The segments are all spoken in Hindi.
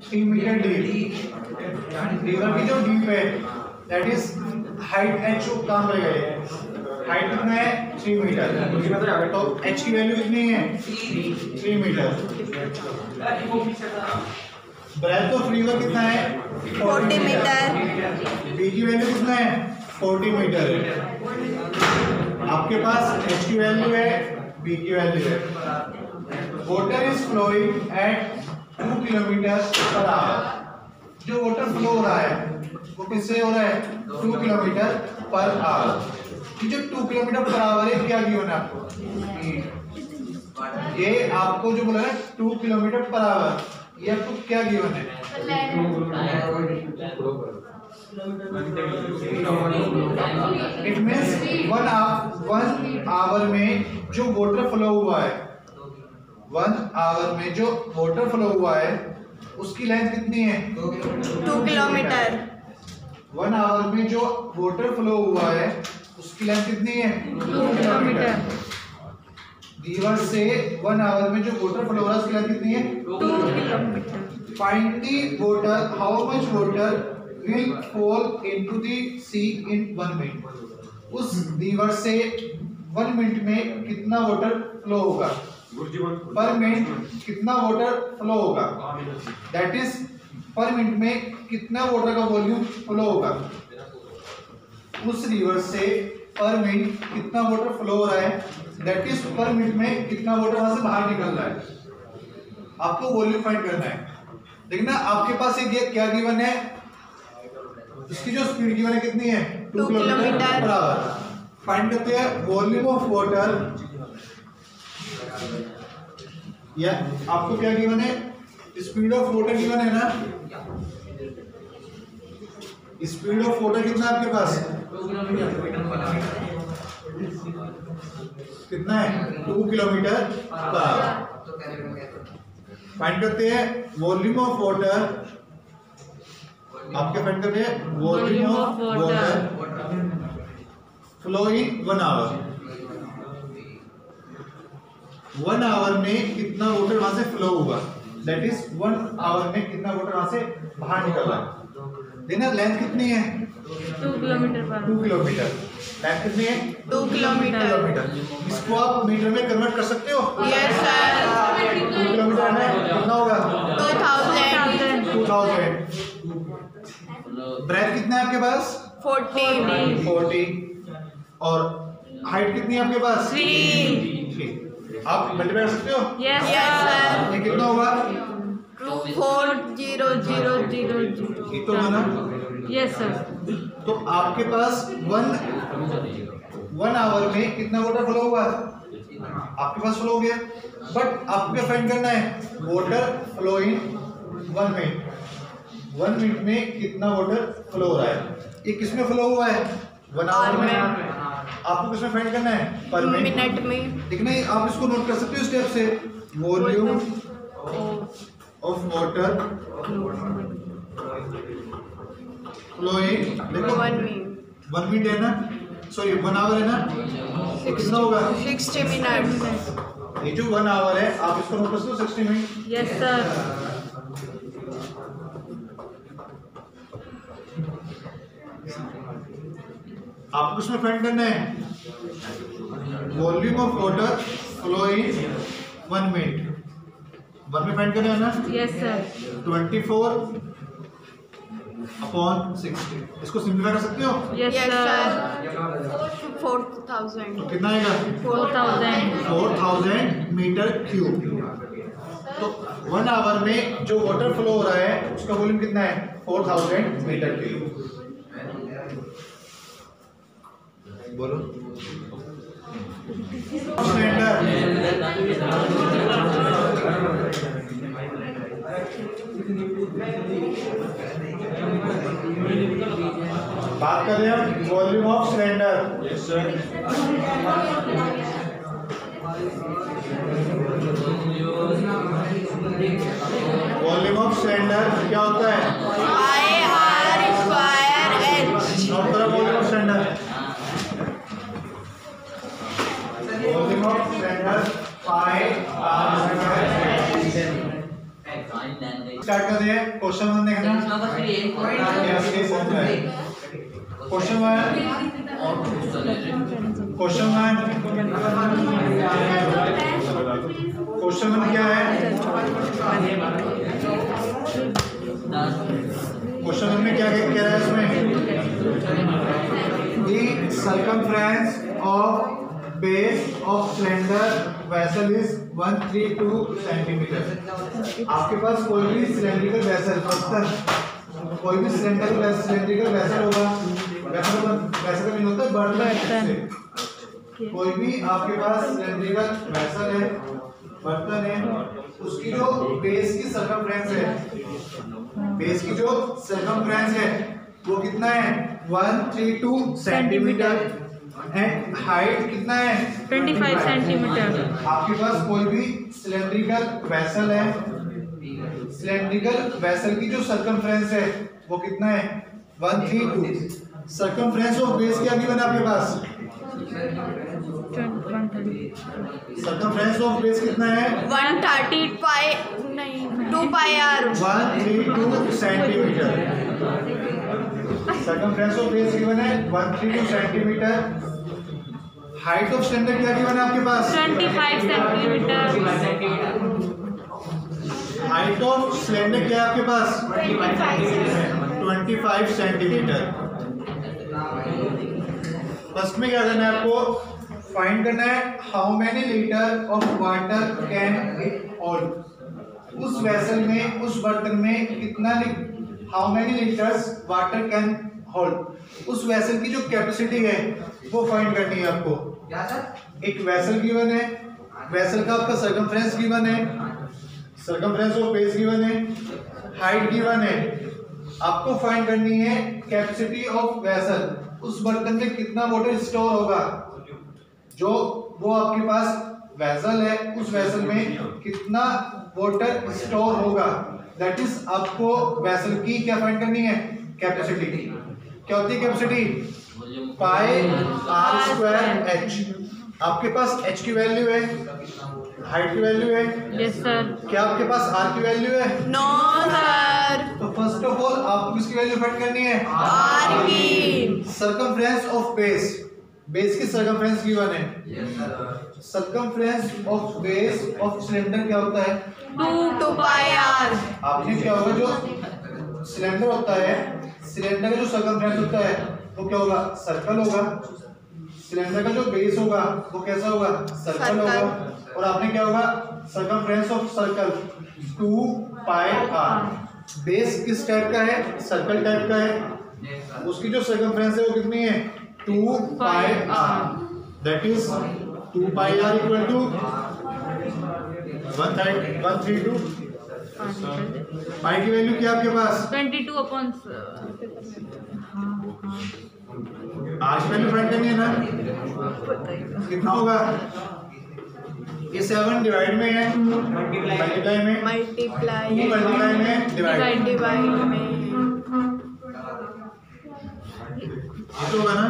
3 मीटर डीप, रिवर की जो डीप है दैट इज हाइट h काम रहेगा, हाइट कितना है 3 मीटर, तो h की वैल्यू कितनी है 3 मीटर। ब्रेथ ऑफ रिवर कितना है 40 मीटर, b की वैल्यू कितना है 40 मीटर है, आपके पास h की वैल्यू है, b की वैल्यू है। Water is flowing at 2 kilometer per hour, जो वाटर फ्लो हो रहा है वो किससे हो रहा है 2 किलोमीटर पर आवर। जो 2 किलोमीटर पर आवर है क्या गिवन है आपको, ये आपको जो बोला है 2 किलोमीटर पर आवर, ये आपको क्या गिवन है, इट मींस 1 आवर में जो वाटर फ्लो हुआ है, 1 आवर में जो वाटर फ्लो हुआ है उसकी लेंथ कितनी है 2 किलोमीटर। 1 आवर में जो वाटर फ्लो हुआ है उसकी लेंथ कितनी है 2 किलोमीटर। रिवर से 1 आवर में जो वाटर फ्लो हो रहा है उसकी लेंथ कितनी है 2 kilometer. Find the water, how much water will fall into the sea in 1 minute. उस रिवर से 1 मिनट में कितना वाटर फ्लो होगा, पर मिनट कितना वाटर फ्लो होगा, दैट इज पर मिनट में कितना वाटर का वॉल्यूम फ्लो होगा। उस रिवर से पर मिनट कितना वाटर फ्लो हो रहा है, दैट इज पर मिनट में कितना वाटर वहां से बाहर निकल रहा है, आपको वॉल्यूम फाइंड करना है। देखना आपके पास एक क्या गिवन है, इसकी जो स्पीड गिवन है कितनी है 2 किलोमीटर पर आवर। फाइंड करते हैं वॉल्यूम ऑफ वाटर, या आपको क्या गिवन है, स्पीड ऑफ वाटर गिवन है ना, स्पीड ऑफ वाटर कितना है आपके पास कितना है 2 किलोमीटर पर आवर। फाइंड करते हैं वॉल्यूम ऑफ वाटर, आपके फाइंड करते हैं volume of water flow in 1 hour. 1 hour में कितना वाटर वहां से फ्लो हुआ, दैट इज 1 आवर में कितना वाटर वहां से बाहर निकल रहा है। देखना लेंथ कितनी है 2 किलोमीटर पर 2 किलोमीटर, लेंथ कितनी है 2 किलोमीटर। इसको आप मीटर में कन्वर्ट कर सकते हो, यस सर। 2 किलोमीटर में कितना होगा 2000। ब्रेथ कितना है आपके पास 40 और हाइट कितनी है आपके पास 3। आप मल्टीप्लाई कर सकते हो, यस सर। ये कितना होगा 40000। ये तो है ना। Yes sir. तो आपके पास 1 आवर में कितना वाटर फ्लो हुआ, आपके पास फ्लो हो गया, बट आपको क्या फाइंड करना है water flow in 1 minute, 1 minute में कितना वाटर फ्लो हो रहा है। ये किसमें फ्लो हुआ है 1 आवर में, आपको किसमें फाइंड करना है पर मिनट में। देखना आप इसको नोट कर सकते हो स्टेप से, वॉल्यूम ऑफ वाटर फ्लोइंग, देखो 1 मिनट है ना, सॉरी 1 आवर है ना, कितना होगा 60 मिनट। ये जो 1 आवर है आप इसको नोट कर सकते हो 60 मिनट। Yes sir. आपको इसमें फाइंड करना है volume of water flowing 1 minute, 1 में फाइंड करना है ना। Yes sir. 24/60, इसको सिंप्लीफाई कर सकते हो, यस सर। 4000। तो कितना आएगा 4000 मीटर क्यूब। तो 1 आवर में जो वाटर फ्लो हो रहा है उसका वॉल्यूम कितना है 4000 मीटर क्यूब। बोलो बात कर रहे हैं हम volume of cylinder. Yes sir. Volume of cylinder क्या होता है IR²H। नोट करो volume of cylinder, volume of cylinder pi r²h। Start कर रहे हैं। क्वेश्चन 1 देखना। क्वेश्चन 1 क्या है? क्वेश्चन 1 में क्या कह रहा है इसमें? The circumference of base of cylinder vessel is 132 centimeter। आपके पास कोई भी सिलेंड्रिकल वेसल बर्तन, कोई भी सिलेंड्रिकल वेसल होगा, वैसे का मीन होता है बर्तन। कोई भी आपके पास सिलेंड्रिकल वेसल है, बर्तन है, उसकी जो बेस की सर्कमफ्रेंस है, बेस की जो सर्कमफ्रेंस है वो कितना है? 132 सेंटीमीटर। एंड हाइट कितना है? 25 सेंटीमीटर। आपके पास कोई भी सिलेंड्रिकल वेसल है, सिलेंड्रिकल वेसल की जो सर्कमफ्रेंस है वो कितना है? 132। सर्कमफ्रेंस ऑफ बेस क्या गिवन है आपके पास? सर्कमफ्रेंस ऑफ बेस कितना है? 130 पाई नहीं 2 pi R 132 centimetre. Circumference of base given है 132 सेंटीमीटर। हाइट ऑफ सिलेंडर क्या गिवन है आपके पास? 25 सेंटीमीटर। हाइट ऑफ सिलेंडर क्या है आपके पास? 25 सेंटीमीटर। फर्स्ट में क्या करना है आपको? फाइंड करना है how many litre of water can it hold. उस वेसल में, उस बर्तन में कितना, how many litres water can hold. उस वेसल की जो कैपेसिटी है वो फाइंड करनी है आपको। एक वेसल गिवन है, वेसल का आपका सर्कमफ्रेंस गिवन है, सर्कमफ्रेंस ऑफ बेस गिवन है, हाइट गिवन है। आपको फाइंड करनी है कैपेसिटी ऑफ वेसल। उस बर्तन में कितना वाटर स्टोर होगा, जो वो आपके पास वेसल है, उस वेसल में कितना वाटर स्टोर होगा। दैट इज आपको वेसल की क्या फाइंड करनी है? कैपेसिटी। क्या होती है capacity? Pi r square h. आपके पास एच की वैल्यू है, हाइट की वैल्यू है। Yes sir. क्या आपके पास आर की वैल्यू है? No sir. तो फर्स्ट ऑफ ऑल आपको किसकी वैल्यू फाइंड करनी है? आर की। सर्कमफ्रेंस ऑफ बेस, बेस की सर्कमफ्रेंस गिवन है। Circumference of base of cylinder क्या होता है? 2 पाई आर। आपने क्या होगा, जो सिलेंडर होता है, सिलेंडर का जो सर्कमफ्रेंस होता है वो क्या होगा? सर्कल होगा। सिलेंडर का जो बेस होगा वो कैसा होगा? सर्कल होगा। और आपने क्या होगा? Circumference of circle 2 pi r. Base किस टाइप का है? सर्कल टाइप का है। उसकी जो सर्कमफ्रेंस है वो कितनी है? 2 pi R. That is 2 pi R equal to 132। Pi की वैल्यू क्या आपके पास? 22 अपॉन आर की वैल्यू फाइंड करनी है ना? कितना होगा? ये 7 डिवाइड में है, मल्टीप्लाई में, मल्टीप्लाई मल्टीप्लाई में, डिवाइड में। ये तो होगा ना?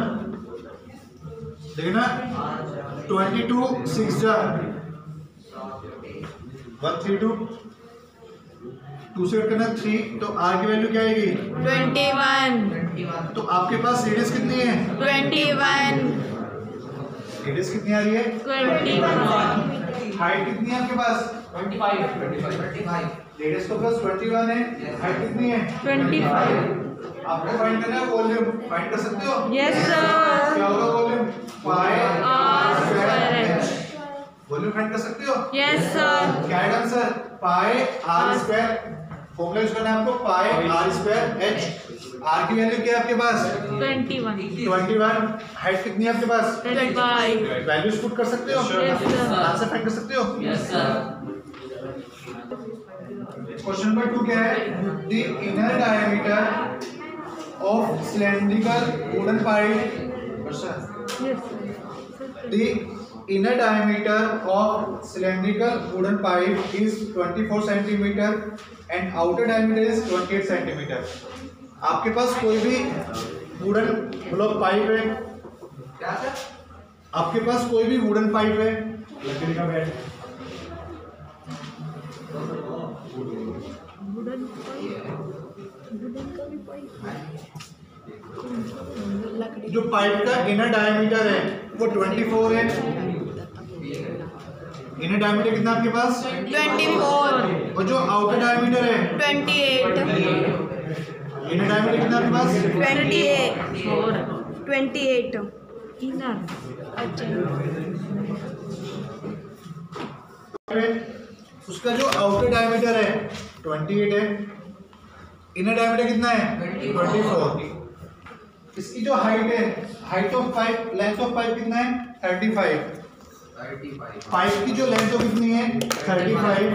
देखना 22 6 जा 132, 2 से ऐड करना 3, तो आर की वैल्यू क्या आएगी? 21। तो आपके पास रेडियस कितनी है? 21। रेडियस कितनी आ रही है? 21। हाइट कितनी है आपके पास? 25। रेडियस तो प्लस 21 है, हाइट कितनी है? 25। आपको फाइंड करना है वॉल्यूम। फाइंड कर सकते हो? Yes sir. क्या होगा volume? Pi r square h. Volume find कर सकते हो? Yes sir. क्या है answer? Pi r square. Formula use करना है आपको, pi r square h. R की वैल्यू क्या है आपके पास? 21। 21। हाइट कितनी है आपके पास? 25। वैल्यूज पुट कर सकते हो? Yes, sir. आंसर फाइंड कर सकते हो? Yes sir. क्वेश्चन नंबर 2 क्या है? The inner diameter of cylindrical wooden pipe. Yes sir. The inner diameter of cylindrical wooden pipe is 24 centimeter and outer diameter is 28 centimeter। आपके पास कोई भी वुडन ब्लॉक पाइप है, आपके पास कोई भी वुडन पाइप है, लकड़ी का बैट, जो पाइप का इनर डायमीटर है वो 24 है। इनर डायमीटर कितना आपके पास? 24, और जो आउटर डायमीटर है 28, इनर डायमीटर कितना आपके पास? 28 इनर उसका जो आउटर डायमीटर है 28 है, इनर डायमीटर कितना है? 24। इसकी जो हाइट है, height of pipe, length of pipe कितना है? 35। पाइप की जो लेंथ कितनी है? 35।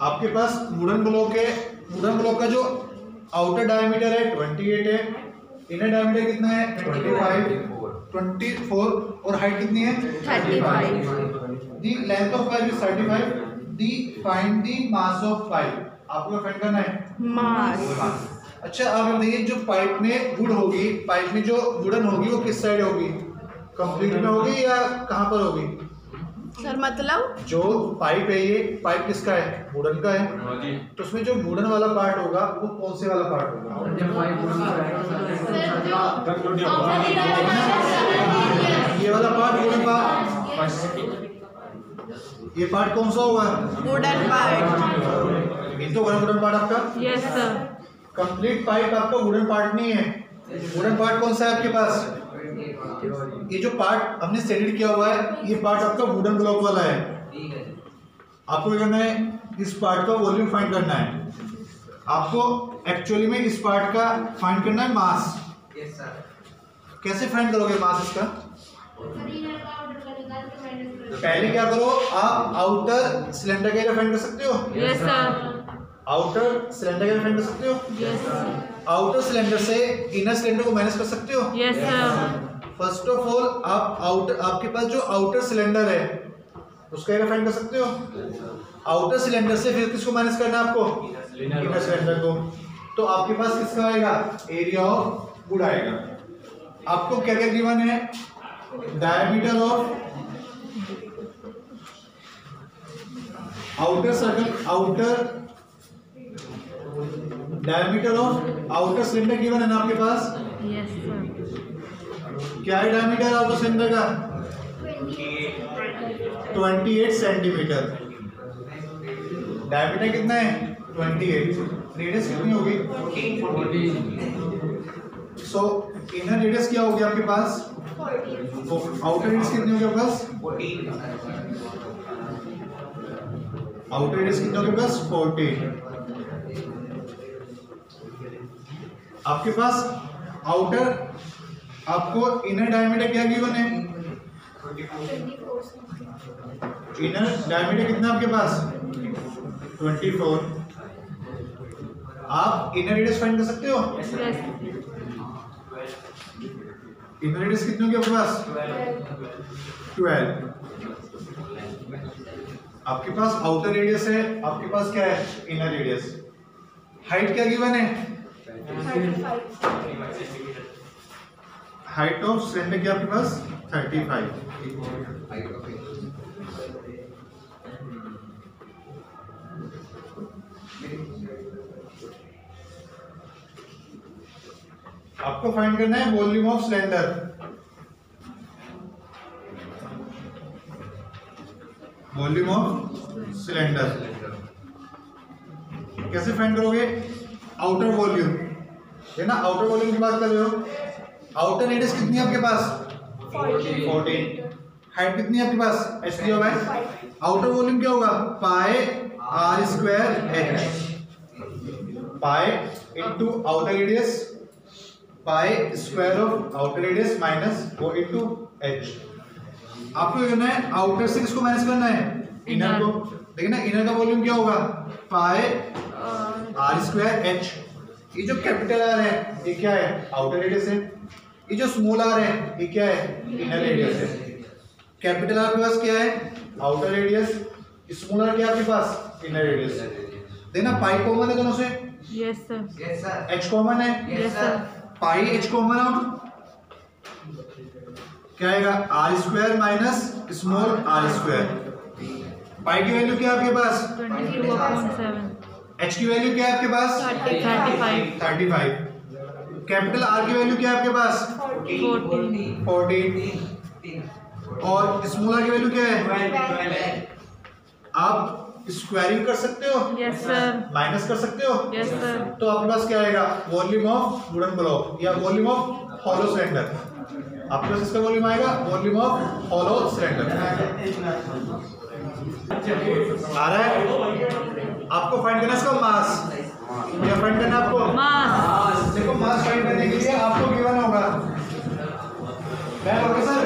आपके पास वुडन ब्लॉक है, वुडन ब्लॉक का जो आउटर डायमीटर है 28 है, इनर डायमीटर कितना है? 24 और हाइट कितनी है? 35। The length of pipe is 35। The find the mass of pipe. आपको फाइंड करना है मास। अच्छा, आप बताइए जो पाइप में वुड होगी, पाइप में जो वुडन होगी वो किस साइड होगी? कंप्लीट में होगी या कहाँ पर होगी? सर मतलब जो पाइप है, ये पाइप किसका है? वुडन का है। तो उसमें जो वुडन वाला पार्ट होगा वो कौन से वाला पार्ट होगा? ये वाला पार्ट, वुडन पार्ट। ये पार्ट कौन सा होगा? Wooden part. ये तो वुडन पार्ट आपका। Yes sir. कंप्लीट पाइप आपका वुडन पार्ट नहीं है। वुडन पार्ट कौन सा है आपके पास? ये जो पार्ट हमने स्टैंडर्ड किया हुआ है, ये पार्ट आपका वुडन ब्लॉक वाला है। आपको क्या करना है? इस पार्ट का वॉल्यूम फाइंड करना है। आपको एक्चुअली में इस पार्ट का फाइंड करना है मास। कैसे फाइंड करोगे मास इसका? पहले क्या करो, आप आउटर सिलेंडर का एरिया फाइंड कर सकते हो। Yes sir. आउटर सिलेंडर का एरिया फाइंड कर सकते हो। Yes sir. आउटर सिलेंडर से इनर सिलेंडर को माइनस कर सकते हो। Yes sir. First of all आप आउटर, आपके पास जो आउटर सिलेंडर है उसका एरिया फाइंड कर सकते हो। आउटर सिलेंडर से फिर किसको माइनस करना है आपको? इनर सिलेंडर को। तो आपके पास किसका आएगा? एरिया ऑफ वुड आएगा। आपको क्या क्या गिवन है? Diameter of outer circle, outer diameter of outer cylinder given है ना आपके पास? Yes sir. क्या है डायमीटर आउटर सिलेंडर का? 28 सेंटीमीटर। डायमीटर कितना है? 28। रेडियस कितनी होगी? 14। सो इनर रेडियस क्या होगी आपके पास? तो आउटर रेडियस कितनी होगी आपके पास? 14। आउटर रेडियस कितनी होगी आपके पास? 14। आपके पास आउटर, आपको इनर डायमीटर क्या गिवन है? इनर डायमीटर कितना आपके पास? 24। आप इनर रेडियस फाइंड कर सकते हो। इनर रेडियस कितनी होगी आपके पास? 12। आपके पास आउटर रेडियस है, आपके पास क्या है? Inner radius. हाइट क्या गिवन है? हाइट ऑफ सिलेंडर क्या आपके पास? 35। आपको फाइंड करना है volume of cylinder. Volume of cylinder कैसे फाइंड करोगे? आउटर वॉल्यूम है ना, आउटर वॉल्यूम की बात कर रहे हो। आउटर रेडियस कितनी है आपके पास? 14। हाइट कितनी है आपके पास? h दिया हुआ है। आउटर वॉल्यूम क्या होगा? पाई r square h। Pi into outer radius, pi square of outer radius minus वो इनटू h। आपको करना है आउटर से किसको माइनस करना है? इनर को। देखिए ना, इनर का वॉल्यूम क्या होगा? पाई r स्क्वायर h। ये जो कैपिटल आर है ये क्या है? आउटर रेडियस है। ये जो स्मॉल आर है ये क्या है? इनर रेडियस है। कैपिटल आर के पास क्या है? Outer radius. स्मॉल आर क्या आपके पास? Inner radius. देखना पाई कॉमन है दोनों से। Yes sir. एच कॉमन है। Yes sir. Pi H common out. क्या आएगा R square minus small R square. Pi की वैल्यू क्या है आपके पास 22/7 एच की वैल्यू क्या है आपके पास 35। कैपिटल आर की वैल्यू क्या है आपके पास 14 और स्मॉल आर की वैल्यू क्या है आप स्क्वायरिंग कर सकते हो यस सर माइनस कर सकते हो यस सर तो आपके पास क्या आएगा वॉल्यूम ऑफ वुडन ब्लॉक या वॉल्यूम ऑफ हॉलो सिलेंडर। आपके पास इसका वॉल्यूम आएगा वॉल्यूम ऑफ हॉलो सिलेंडर। आ रहा है आपको फाइंड करना है इसका मास। क्या फाइंड करना है आपको मास। देखो मास फाइंड करने के लिए आपको गिवन होगा क्या होगा सर